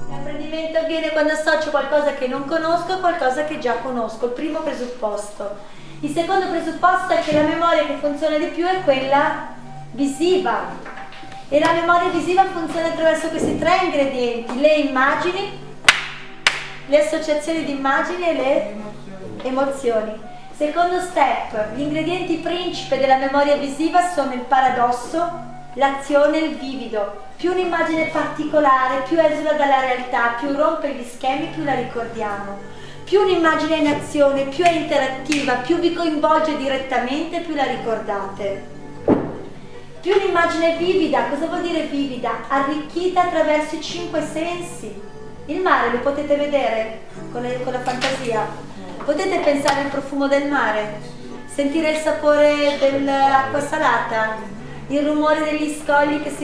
L'apprendimento avviene quando associo qualcosa che non conosco a qualcosa che già conosco, il primo presupposto. Il secondo presupposto è che la memoria che funziona di più è quella visiva, e la memoria visiva funziona attraverso questi tre ingredienti: le immagini, le associazioni di immagini e le emozioni. Secondo step, gli ingredienti principe della memoria visiva sono il paradosso, l'azione e il vivido. Più un'immagine è particolare, più esula dalla realtà, più rompe gli schemi, più la ricordiamo. Più un'immagine è in azione, più è interattiva, più vi coinvolge direttamente, più la ricordate. Più un'immagine è vivida, cosa vuol dire vivida? Arricchita attraverso i 5 sensi. Il mare lo potete vedere con la fantasia, potete pensare al profumo del mare, sentire il sapore dell'acqua salata, il rumore degli scogli che si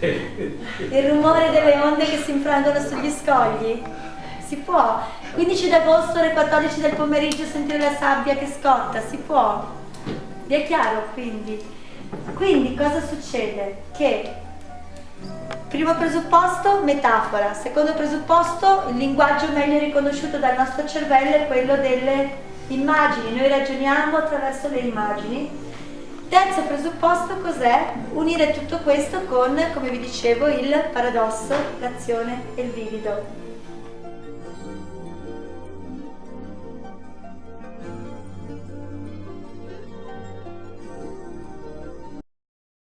il rumore delle onde che si infrangono sugli scogli. Si può. 15 d'agosto alle 14 del pomeriggio sentire la sabbia che scotta, si può. Vi è chiaro quindi? Quindi cosa succede? Che primo presupposto, metafora. Secondo presupposto, il linguaggio meglio riconosciuto dal nostro cervello è quello delle immagini. Noi ragioniamo attraverso le immagini. Terzo presupposto cos'è? Unire tutto questo con, come vi dicevo, il paradosso, l'azione e il vivido.